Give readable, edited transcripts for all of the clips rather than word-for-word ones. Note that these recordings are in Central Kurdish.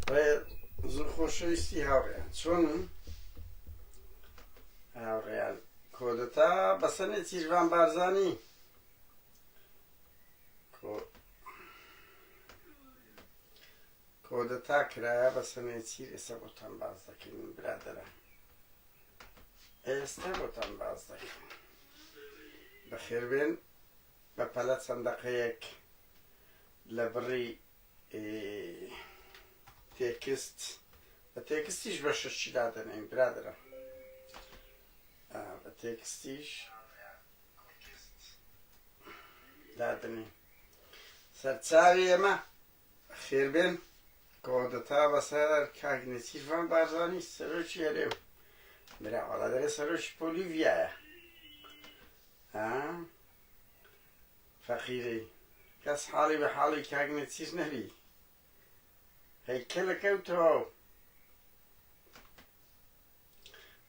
زۆر خۆشەویستی هاوڕێیان چۆنن؟ هاوڕێیان کۆدەتا بەسەنێ چیرڤان بارزانی کۆدەتا کرایە بەسەنێ چیر ئێستا بۆتان باز دەکەین برادەرە ئێستا بۆتان باز دەکەین بەخێربێن بە پەلە چەندەقەیەک لە بڕی تێکست بە تێکستیش بە شەشی دادەنێن برادەرە بە تێکستیش دادنێن سەرچاوی ئێمە خێربێن کۆدەتا بەسەر کاگنێتیڤان بارزانی سەرۆکی هەرێو براوەڵا دەرێ سەرۆکی پۆلیڤیایە فەقیرەی کەس حاڵی بە حاڵی کاگنێتیڤ نەبی هەیکەلەکەوتەوە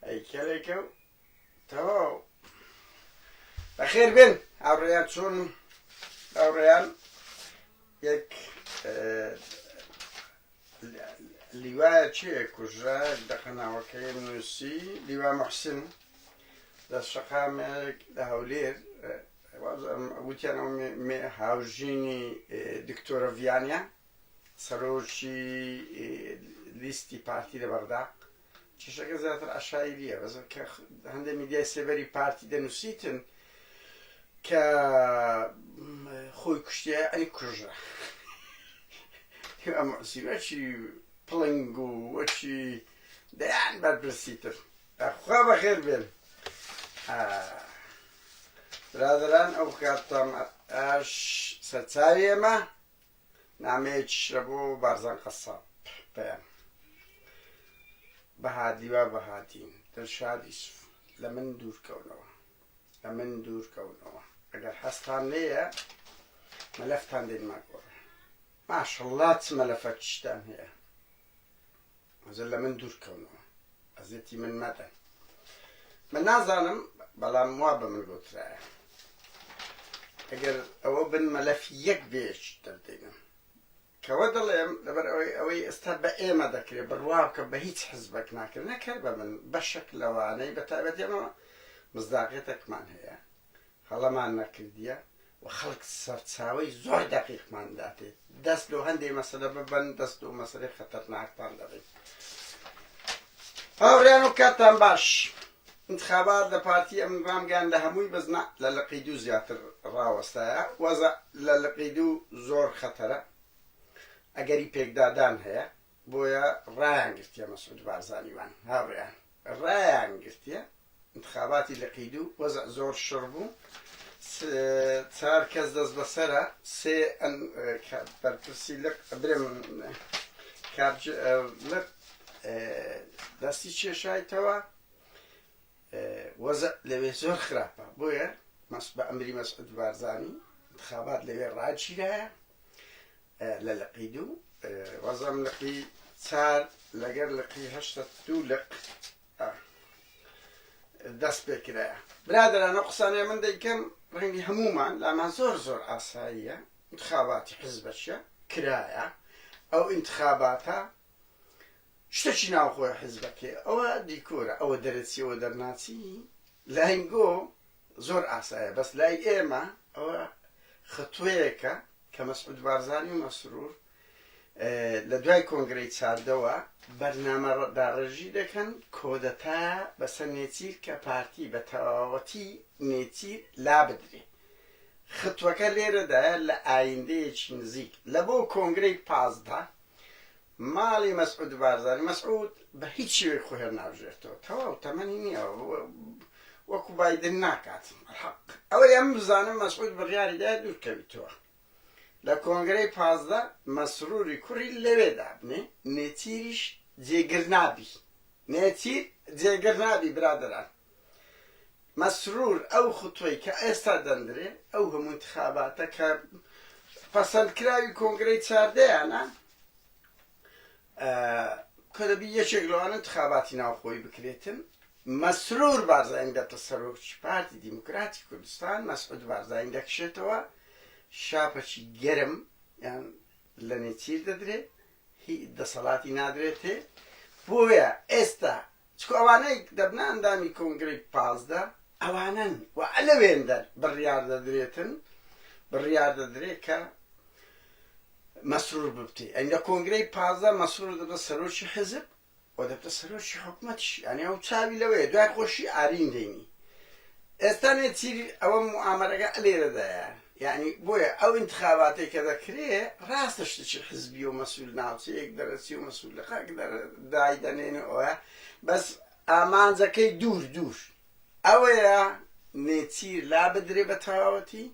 هەیکەلێکەوتەوە بەخێر بێن هاوڕێیان چۆنن هاوڕێیان یەک لیوایە چییە کوژرا دەقەناوەکەی نووسی لیوا موحسن لە شەقامێک لە هەولێر وتیان هاوژینی دکتۆرە ڤیانیا سەرۆکی لیستی پارتی لە بەغدا چشەکە زیاتر عەشایرییە بەس کە هەندێک میدیای سێبەری پارتی دەنووسیتن کە خۆی کوشتیە ئەنی کوژرا ئەمەسی وەچی پڵنگ و وەچی دەیان بەرپرسیتر خوا بەخێر بێن برادەران ئەو کاتتان ئاش سەرچاوی ئێمە نامەیەکی شرە بۆ بارزان قەساب پێیان بەهادیوا بەهاتین دڵشاد یوسف لە من دوورکەونەوە ئەگەر هەستان لێیە مەلەفتان دێنما گۆڕێ ماشەڵڵا چ مەلەفە چشتان هەیە ئەزە لە من دوورکەونەوە ئەزێتی من مەدەن من نازانم بەڵام وا بە من گوترایە ئەگەر ئەوە بن مەلەفی یەک بێش دەردێنم کەوە دەڵێم لەبەر ئەوەی ئێستا بە ئێمە دەکرێت بڕوا بکە بە هیچ حزبێک ناکرد نەکرد بە من بەشێک لەوانەی بەتایبەت ئێمە مزداقیەتێکمان هەیە هەڵەمان نەکردیە و خەڵک سەرچاوەی زۆر دەقیقمان داتێت دەست لۆ هەندێک مەسەلە ببەن دەست و مەسەلەی خەتەرناکتان دەڵێت هاوڕێیان و کاتتان باش انتخابات لە پارتی ئەمرامگان لە هەمووی بزنا لە لەقیدو زیاتر ڕاوەستایە وەزە لە لەقیدو زۆر خەتەرە ئەگەری پێکدادان هەیە بۆیە ڕایان گرتیە مەسعود بارزانیوان هاوڕێیان ڕایان گرتیە انتخاباتی لەقیدو وەزە زۆر شڕ بوو چار کەس دەست بەسەرە سێ بەرپرسی لق برێم لق دەستی کێشایتەوە وەزە لەوێ زۆر خراپە بۆیە بە ئەمری مەسعود بارزانی انتخابات لەوێ ڕاگیرایە لە لەقیدو وەزەم لقی چار لەگەر لقی هەشتە دوو لق دەست پێکرایە برادەرانە قسانەیە من دەیکەم ڕەنگی هەمومان لامان زۆر ئاساییە انتخاباتی حزبەشە کرایە ئەو انتخاباتە شتێکی ناوخۆی حزبەکێ ئەوە دیکۆرە ئەوە دەرەچی ئەوە دەرناچی لاینگۆ زۆر ئاسایە بەس لای ئێمە ئەوە خەتوەیەکە کە مەسعود بارزانی و مەسرور لە دوای کۆنگرەی چاردەوە بەرنامە داڕێژی دەکەن کۆدەتا بەسەر نێچیر کە پارتی بە تەواوەتی نێچیر لا بدرێ خەتوەکە لێرەدایە لە ئایندەیەکی نزیک لە بۆ کۆنگرەی پازدە ماڵی مەسعود بارزانی مەسعود بە هیچ شێوەیەک خۆ هێر ناوژێتەوە تەواو تەمەنی نییە وەکو بایدن ناکات ئەوەی ئەم بزانم مەسعود بڕیاریدای دوورکەویتەوە لە کۆنگرەی پازدە مەسروری کوڕی لەوێ دابنێ نێچیریش جێگر نابی نێچیر جێگر نابی برادەران مەسرور ئەو خوتوەی کە ئێستا دەندرێ ئەو هەموو انتخاباتە کە پەسەندکراوی کۆنگرەی چاردەیانە کە دەبی یەکێک لەوانە انتخاباتی ناوخۆی بکرێتن مەسرور بارزانی دەبتە سەرۆکی پارتی دیموکراتی کوردستان مەسعود بارزانی دەکشێتەوە شاپەکی گەرم یان لە نێچیر دەدرێت هی دەسەڵاتی نادرێت هەیە بۆیە ئێستا چکو ئەوانەی دەبنە ئەندامی کۆنگرەی 15 ئەوانن و لەوێندەر بڕیار دەدرێت کە مەسرور ببتێ ئەنی لە کۆنگرەی 15 مەسرور دەبێت سەرۆکی حزب و دەبێت سەرۆکی حکومەتیش ئەنی ئەو چاوی لەوەیە دوای خۆشی ئارین دەینی ئێستا نێچیری ئەوە موامەرەکە لێرەدایە یعنی بۆیە ئەو انتخاباتێک کە دەکرێ ڕاستە شتێکی حزبی و مەسئول ناوچەیەک دەرەچی و مەسئولەکە دایدەنێنەوە بەس ئامانجەکەی دوور ئەوەیە نێچیر لا بدرێ بە تەواوەتی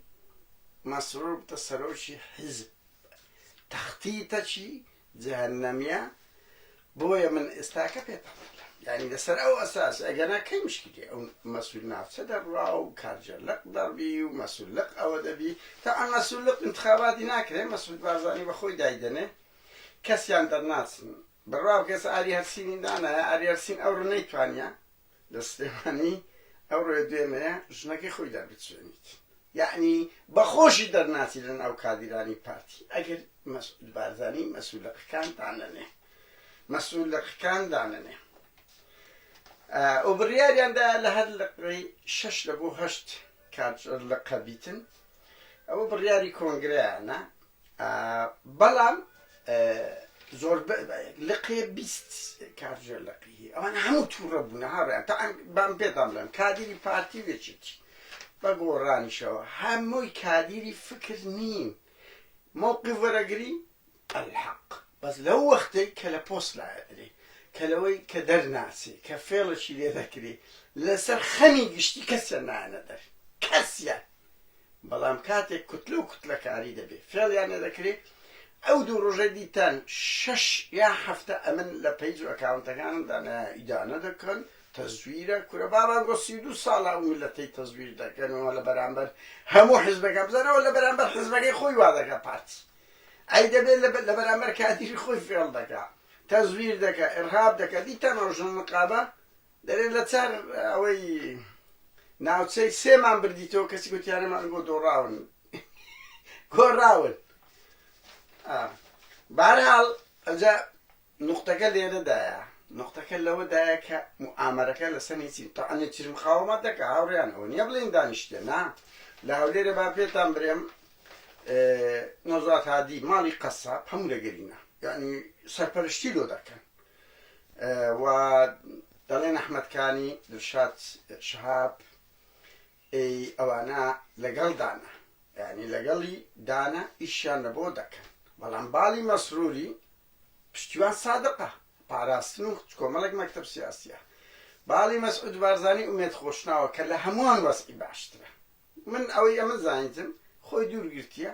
مەسرور بتە سەرۆکی حزب تەختیتەکی جەهەنەمیە بۆیە من ئێستاکە پێتەڵ يعني لەسەر ئەو ئەساس ئەگەنا کەی مشکلی ئەو مەسئول ناوچە دەڕوا و کارجەرلق دەڕبی و مەسئوللق ئەوە دەبی تا ئەم مەسئوللق انتخاباتی ناکرێ مەسعود بارزانی بەخۆی دایدەنێ کەسیان دەرناچن بڕوا کەس ئاری هەرسینی دانایە ئاری هەرسین ئەو ڕ نەیتوانیا لە سلێمانی ئەو ڕێ دوێنەیە ژنەکەی خۆی دەربچێنیت یعنی بەخۆشی دەرناچی لەن ئەو کادیرانی پارتی ئەگەر مەسعود بارزانی مەسئوللقەکان دانەنێ و بڕیاریاندا لە هەر لەقڕی 6 لە بۆ 8 کارجەرلقە بیتن ئەوە بڕیاری کۆنگرەیانە بەڵام زۆر لقێ 20 کارجەرلقی ئەوانە هەموو تووڕە بوونە هاڕیان تا بام پێتان بڵێم کادیری پارتی بێچێتی بە گۆڕانیشەوە هەمووی کادیری فکر نین مووقف وەرەگری الحەق بەس لەو وەختەی کە لە پۆست لایەدرێ کە لەوەی کە دەرناچێ کە فێڵەشی لێ دەکرێ لەسەر خەمی گشتی کەسیان نانە دەر کەسیان بەڵام کاتێک کوتلە و کوتلەکاری دەبێ فێڵیان نەدەکرێت ئەو دوو ڕۆژە دیتان 6 یا 7 ئەمن لە پەیج و ئەکاونتەکاندا ئیدانە دەکەن تەزویرە کورە بابان گۆ 32 ساڵە ئەو میلەتەی تەزویر دەکەنەوە لە بەرامبەر هەموو حزبەکە بزانەوە لە بەرامبەر حزبەکەی خۆی وا دەکە پارتی ئەی دەبێت لە بەرامبەر کادیری خۆی فێڵ دەکات تەزویر دەکە ئێرهاب دەکە دیتان ڕۆژن نقابە دەرێت لە چار ئەوەی ناوچەی سێمان بردیتەوە کەسی گوتیانەمان گۆ دۆڕاون گۆڕاون بەهەرحاڵ ئەجا نوقتەکە لێرەدایە نوقتەکە لەوەدایە کە موامەرەکە لەسەر هیچی تەعەن چیر مخاوەمەت دەکە هاوڕێیان ئەوە نییە بڵێن دانیشتێ نا لە هەولێرە با پێتان برێم نۆزات هادی ماڵی قەساب هەموو لەگەرینە یعنی سەرپەرشتی لۆ دەکەن و دەڵێن ئەحمەدکانی دڵشاد شەهاب ئەوانە لەگەڵ دانە یعنی لەگەڵی دانە ئیشیان لەبۆ دەکەن بەڵام باڵی مەسروری پشتیوان سادقە پاراستن و کۆمەڵێک مەکتەب سیاسیە باڵی مەسعود بارزانی ئومێد خۆشناوە کە لە هەمووان وەسعی باشترە من ئەوەی ئەمە زانیتم خۆی دوورگرتیە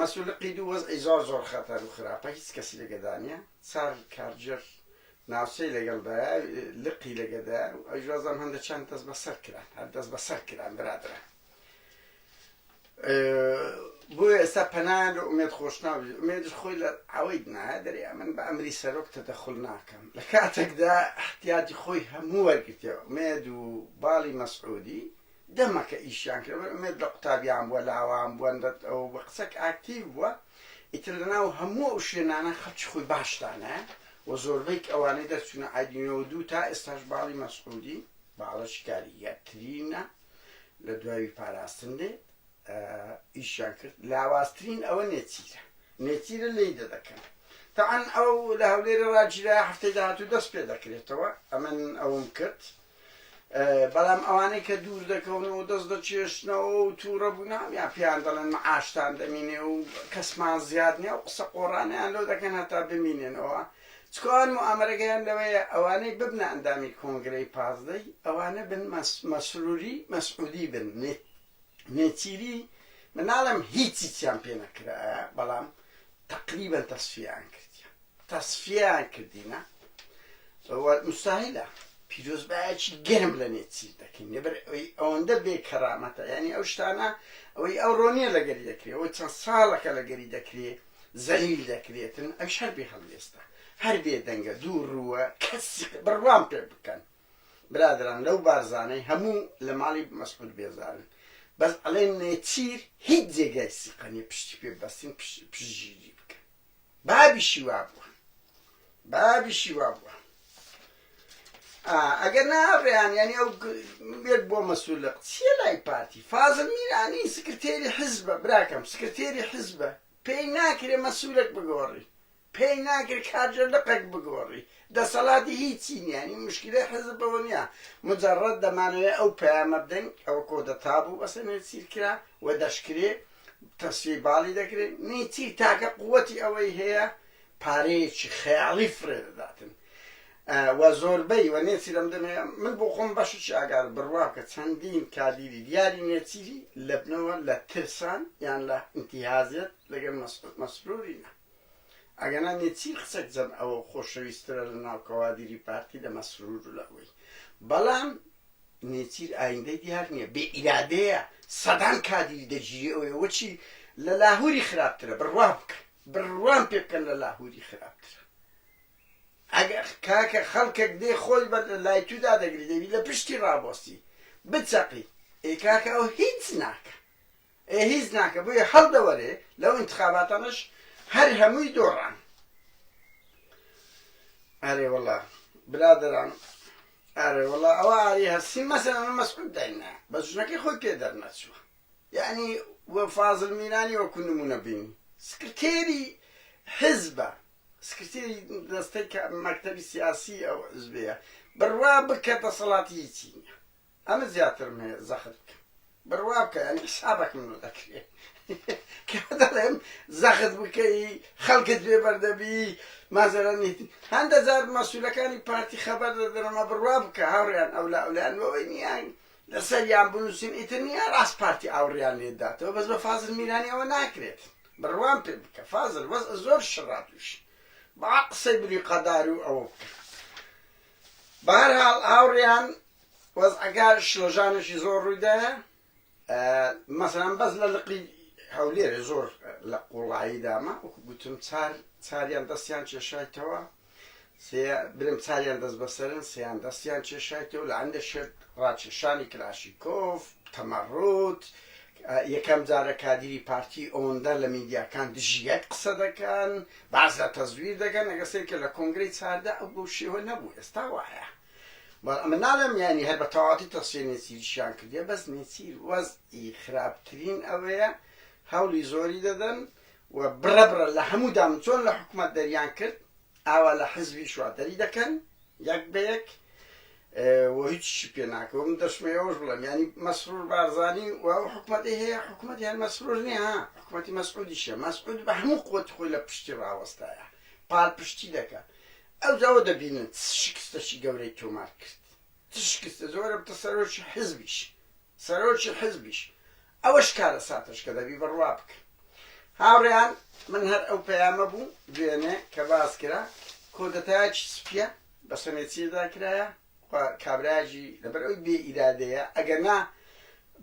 مەسئولقی دوو وەزعی زۆر خەتەر و خراپە هیچ کەسی لەگەدانە چار کارجەر ناوچەی لەگەڵدایە لقی لەگەدایە و ئەجوازان هەندە چەند دەست بەسەر کران هەر دەست بەسەر کران برادرە بۆیە ئێستا پەنایان لە ئومێد خۆشناوی ئومێدش خۆی لە ئەوەی نایە دەرێ من بە ئەمری سەرۆک تەدەخل ناکەم لە کاتێکدا احتیاجی خۆی هەموو وەرگرتەوە ئومێد و باڵی مەسعودی دەمەکە ئیشیان کرد ئومێد لە قوتابیان بووە لاوان بووە ئەو بە قسەک ئاکتیڤ بووە ئیتر لەناو هەموو ئەو شوێنانە خەڵکی خۆی باشدانە و زۆربەی ئەوانەی دەرچوونە ئایدینەوە دوو تا ئێستاش باڵی مەسعودی باڵەشی کاریەترینە لە دوای پاراستن دێ ئیشیان کرد لاوازترین ئەوە نێچیرە لی دەدەکەن تەعەن ئەو لە هەولێرە ڕاجیرە هەفتەی داهاتوو دەست پێ دەکرێتەوە ئەمن ئەوم کرد بەڵام ئەوانەی کە دوور دەکەونەوە دەست دەچێشتنەوە و تووڕە بوونا یا پێیان دەڵێن مەعاشتان دەمینێ و کەسمان زیاد نییە و قسە قۆڕانیان لەو دەکەن هەتا بمینێنەوە چکۆن موامەرەکەیان لەوەیە ئەوانەی ببنە ئەندامی کۆنگرەی 15 ئەوانە بن مەسروری مەسعودی بن نێچیری من ناڵێم هیچی چیان پێ نەکرایە بەڵام تقریبا تەسفیان کردینە مستاهیلە پیرۆزبایەکی گەرم لە نێچیر دەکەین لەبەر ئەوەندە بێ کەرامەتە یعنی ئەو شتانە ئەوەی ئەو ڕۆنیە لەگەری دەکرێت ئەوەی چەند ساڵەکە لەگەری دەکرێت زەلیل دەکرێتن ئەوش هەر بێ هەڵوێستا هەر بێ دەنگە دوو ڕووە کەسی بڕوان پێ بکەن برادران لەو بارزانەی هەموو لە ماڵی مەسعود بێزارن بەس ئەڵێن نێچیر هیچ جێگای سیقەنی پشتی پێ بەستین پشتگیری بکەن بابیشی وا بووە بابیشی وا بووە ئەگەر ناڕێیان ینی ئەو بێت بۆ مەسوولە چیە لای پارتی فازڵ میرانی سکرتێری حزبە براکەم سکرتێری حزبە پێی ناکرێ مەسوولێک بگۆڕی پێی ناکرێت کارجەلقێک بگۆڕی دەسەڵاتی هیچی نیانی مشکلەی حزب بەوە نییە مجرد دەمانەوێت ئەو پەیامە بدەین ئەوە کۆدەتا بوو بەسەر نێچیر کرا و دەشکرێ تەسوی باڵی دەکرێت نێچیر تاکە قووەتی ئەوەی هەیە پارەیەکی خەیاڵی فرێدەداتن و زۆربەی و نێچیر ئەم دەمێ من بۆ خۆم بەشی ئاگار بڕوا بکە چەندین کادیری دیاری نێچیری لە بنەوە لە ترسان یان لە ئینتیهازێت لەگەڵ مەسرورینە ئەگەنا نێچیر قسەک جەم ئەوە خۆشەویستترە لە ناو کەوادیری پارتی لە مەسرور و لەوەی بەڵام نێچیر ئایندەی دیار نییە بێ ئیرادەیە سەدان کادیری دەگیری ئەوەیە وەچی لە لاهوری خراپترە بڕوا بکە بڕوان پێ بکەن لە لاهوری خراپترە ئەگەر کاکە خەڵکێک دێ خۆی بە لای تودا دەگری دەبی لە پشتی ڕابۆستی بچەقی ئێ کاکە ئەو هیچ ناکە هیچ ناکە بۆیە هەڵدەوەرێ لەو انتخاباتانش هەر هەمووی دۆڕان ئەرێ وەڵا برادران ئەرێ وەڵا ئەوە ئاری هەستی مەسەلەن من مەسعود داینە بە ژنەکەی خۆی پێ دەرنەچووە یعنی وە فازڵ میرانی وەکو نمونە بینی سکرتێری حزبە سکرتێری دەستەی مەکتەبی سیاسی ئەو حزبەیە بڕوا بکە دەسەڵاتی هیچی نییە ئەمە زیاترم هەیە زەخت بکە بڕوا بکە ینی حسابەکم دەکرێت کە دەڵێم زەخت بکەی خەڵکت بێ بەردەبی مازەرەنیتی هەندە جار مەسوولەکانی پارتی خەبەر دەدەنەمە بڕوا بکە هاوڕێیان ئەولا ئەولانەوەی نییان لەسەریان بنووسین ئیتر نییە ڕاست پارتی ئاوڕێیان لێداتەوە بەس بە فازڵ میرانی ئەوە ناکرێت بڕوان پێ بکە فازڵ وەزع زۆر شڕا تووش با قسەی بری قەدار و ئەوە بکە بەهەرحاڵ هاوڕێیان وەزعەکە شلەژانێکی زۆر ڕوویدایە مەسەلەن بەس لە لقی هەولێرە زۆر لە قوڵایی دامە وەکو گوتم چاریان دەستیان کێشایتەوە برم چاریان دەست بەسەرن سیان دەستیان کێشایتەوە لە عەندە شێت ڕاکێشانی کلاشیکۆف تەمەڕوت یەکەم جارە کادیری پارتی ئەوەندە لە میدیاکان دژیەک قسە دەکەن باز لە تەزویر دەکەن ئەگەسێککە لە کۆنگرەی چاردا ئەو بۆ شێوە نەبوو ئێستا وایە ئەمە ناڵێم ینی هەر بە تەواتی تەسوێ نێچیریشیان کردیە بەس نێچیر وەزئی خراپترین ئەوەیە هەوڵی زۆری دەدەن و بڕەبرە لە هەموودام چۆن لە حکوومەت دەریان کرد ئاوا لە حزبی شوادەری دەکەن یەک بە یەک و هیچی پێ ناکەوە من دەشمەوەش بڵێم ینی مەسرور بارزانی و ئەو حکوومەتی هەیە حکوومەتیان مەسرور نییە ها حکوومەتی مەسعودیشە مەسعود بە هەموو قوت خۆی لە پشتی ڕاوەستایە پاڵ پشتی دەکات ئەو جاوە دەبینن شکستەشی گەورەی تۆمار کرد شکستە زۆرە بتە سەرۆکی حزبیش سەرۆکی حزبیش ئەوەش کارە ساتش کە دەبی بڕوا بکە هاوڕێیان من هەر ئەو پەیامە بوو دوێنێ کە باس کرا کۆدەتایەکی سپیە بە سەمێچیدا کرایە کابراژی لەبەر ئەوی بێ ئیرادەیە ئەگەر نا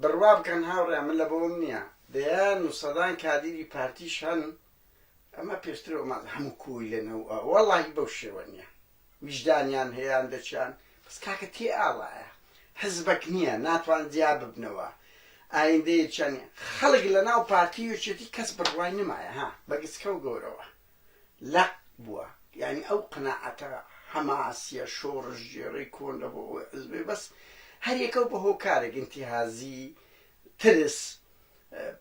بڕوا بکەن هاوڕێیان من لە بۆم نییە دەیان و سەدان کادیری پارتیش هەن ئەمە پێشترەوە ماز هەموو کۆی لەنەوە وەڵاهی بەو شێوە نییە ویژدانیان هەیەیان دەچیان بەس کاکە تێ ئاڵایە حزبەک نییە ناتوان جیا ببنەوە ئایندەیەکیانی خەڵک لە ناو پارتی وچێتی کەس بڕوای نمایە ها بەگچکە و گەورەوە لەق بووە یعنی ئەو قناعەتە حەماسیە شۆڕش ژێڕەی کۆن لە بۆ حزبێ بەس هەر یەکە بە هۆکارێک ئینتیهازی ترس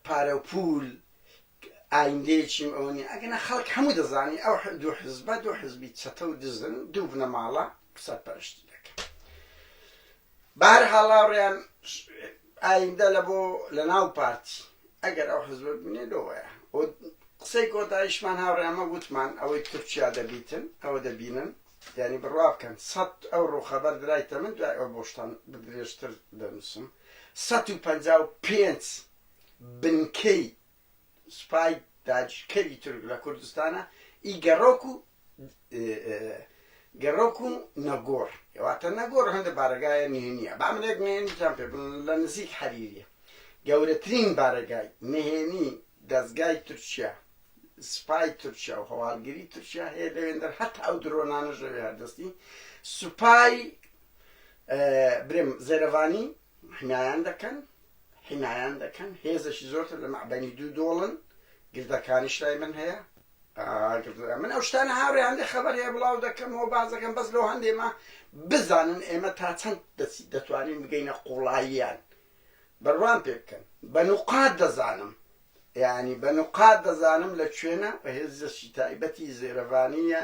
پارە و پول ئایندەیەکیم ئەوە نیە ئەگەنە خەڵک هەموو دەزانی ئەو دوو حزبە دوو حزبی چەتە و دزن دوو بنە ماڵە قسەت پەرشتی دەکەن بەهەرحاڵ هاوڕێیان ئایندە لە بۆ لە ناو پارتی ئەگەر ئەو حزبە ببینێ لەوەیە قسەی کۆتاییشمان هاوڕێمە گوتمان ئەوەی تورکیا دەبیتن ئەوە دەبینن یعنی بڕوا بکەن 100 ئەوڕۆ خەبەر درایتە من دوای ئەو بۆشتان بدرێژتر دەنووسم 155 بنکەی سوپای داگیرکەری تورک لە کوردستانە ئی گەڕۆک و نەگۆڕ کەواتە نەگۆڕ هەندە بارەگایە نهێنیە با منێک نهێنیتان پێ بڵێن لە نزیک هەریریە گەورەترین بارەگای نهێنی دەستگای تورکیا سوپای تورکیا و هەواڵگیری تورکیا هەیە لەوێندەر هەتا ئەو درۆنانەش لەوێ هەردەستی سوپای برێم زێرەڤانی حمایان دەکەن هێزەشی زۆرتر لە مەعبەنی دوو دۆڵن گردەکانیش لای من هەیە من ئەو شتانە هاوڕێ هەندێک خەبەر هەیە بڵاو دەکەمەوە باز دەکەم بەس لەو هەندێمە بزانن ئێمە تا چەند دەتوانین بگەینە قوڵاییان بەڕوان پێ بکەن بە نوقات دەزانم یعنی بە نوقات دەزانم لە کوێنە بە هێزشی تایبەتی زێرەڤانیە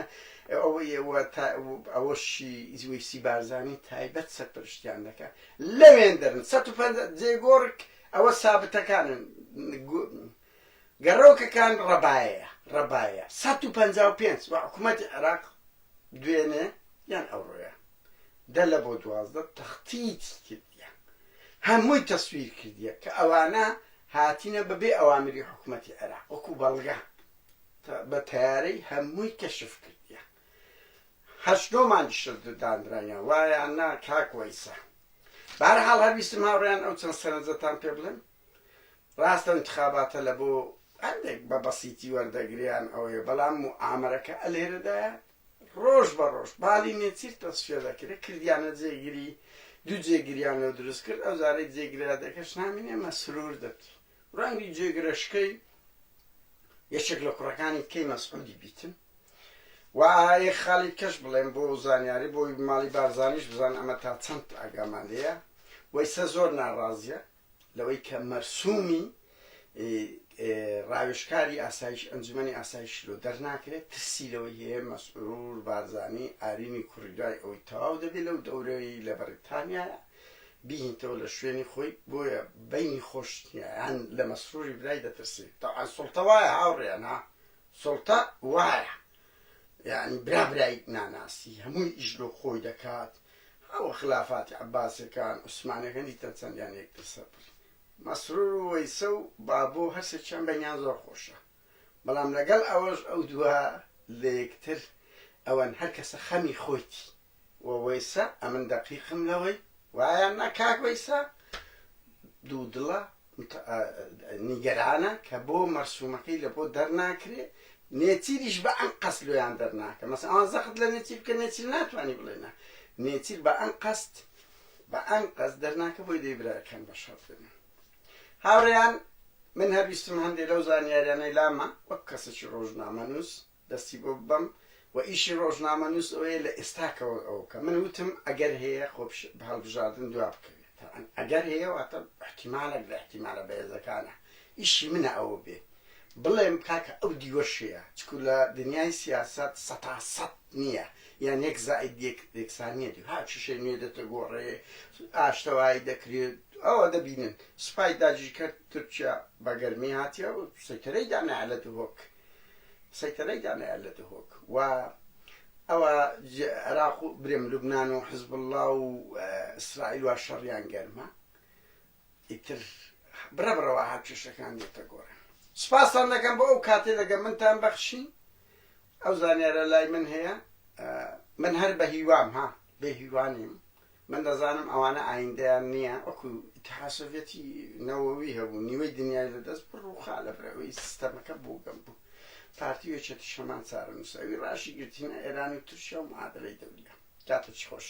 ئەوەشی ویسی بارزانانی تایبەت سەرپەرشتیان دەکات لەوێن دەرن 150 جێگۆڕک ئەوە سابتەکانن گەڕۆکەکان ڕەبایە 155 و حکوومەتی عێراق دوێنێ یان ئەوڕۆیە دە لە بۆ 12 تەختیت کردیە هەمووی تەسویر کردیە کە ئەوانە هاتینە بەبێ ئەوامری حکوومەتی عێراق وەکو بەڵگە بە تەیارەی هەمووی کەشف کردیە هەشتۆمان دانرایە وایە نا کاک وەیسا بەهەرحاڵ هەربیستم هاوڕێیان ئەو چەند سەرنجەتان پێ بڵێن ڕاستە انتخاباتە لە بۆ هەندێک بە بەسیتی وەردەگریان ئەوەیە بەڵام ئامەرەکە ئەلێرەدایە ڕۆژ بە ڕۆژ باڵی نێچیر تەسفێ دەکرێت کردیانە جێگیری دوو جێگیریان لەو دروست کرد ئەو زارەی جێگرادەکەش نامینێ مەسرور دەبێت ڕەنگی جێگرەشکەی یەکێک لە کوڕەکانی کەی مەسعودی بیتن وایە خاڵی کەش بڵێم بۆ زانیاری بۆی ماڵی بارزانیش بزان ئەمە تا چەند ئاگامان لێیە وەیسە زۆر ناڕازیە لەوەی کە مەرسومی ڕاوێژکاری ئاسایش ئەنجومەنی ئاسایشلۆ دەرناکرێت ترسی لەوەی هەیە مەسعود بارزانی ئارینی کوڕیدای ئەوەی تەواو دەبێت لەو دەورەی لە بەریتانیایە بیهینتەوە لە شوێنی خۆی بۆیە بینی خۆشتیان لە مەسروری برای دەترسێت تاوان سڵتە وایە هاوڕێیان ها سڵتە وایە یعنی برای ناناسی هەمووی ئیش لۆ خۆی دەکات ئەوە خلافاتی عەباسیەکان عوسمانیەکان دیتە چەندیان یەکتر سەپر مەسرور و وەیسە و بابۆ هەرسێکیان بەینیان زۆر خۆشە بەڵام لەگەڵ ئەوەش ئەو دووە لە یەکتر ئەوەن هەر کەسە خەمی خۆیتی وەیسە ئەمن دەقیقم لەوەی وایە نا کاک وەیسە دوو دڵە نیگەرانە کە بۆ مەرسوومەکەی لە بۆ دەرناکرێ نێچیریش بە ئەم قەست لۆیان دەرناکە مەسەڵەن ئەوان زەخت لە نێچیر بکە نێچیر ناتوانانی بڵێنە نێچیر بە ئەم قەست دەرناکە بۆی دەیبرایەکان بەشەڕ بن هاوڕێیان من هەربیستم هەندێک لەو زانیاریانەی لامە وەک کەسێکی ڕۆژنامەنووس دەستی بۆ ببەم و ئیشی ڕۆژنامەنووس ئەوەیە لە ئێستاکەوە ئەوکە من وتم ئەگەر هەیە خۆ هەڵبژاردن دوا بکەوێت ئەگەر هەیە واتە احتیمالێک لە احتیمالە بەهێزەکانە ئیشی منە ئەوە بێ بڵێم کاکە ئەو دیوەشەیە چکو لە دنیای سیاسەت سەتاسەد نییە یان یەک زائید یەکسانیە دی ها چشەی نوێ دەتەگۆڕێ ئاشتەوایی دەکرێت ئەوە دەبینن سوپای داگیر کرد تورکیا بە گەرمی هاتیە و سەیتەرەی دانایە لە دهۆک و ئەوە عێراق و برێم لوبنان و حزب الله و ئیسرائیل وا شەڕیان گەرمە ئیتر بڕەبڕەوە هات چشەکان دێتەگۆڕن سوپاسان دەکەم بۆ ئەو کاتێ دەگەم منتان بەخشین ئەو زانیارە لای من هەیە من هەر بە هیوام ها بێ هیوانیم من دەزانم ئەوانە ئایندەیان نییە وەکو ئیتحاد سۆڤیەتی نەوەوی هەبوو نیوەی دنیای لەدەست بڕ و خا لەبرەوەی سیستەمەکە بووگەم بوو پارتی وێچێتی شەمان چارە نووسەوی ڕاشی گرتینە ئێرانی و تورکیا و معادلەی دەوریە کاتە چی خۆش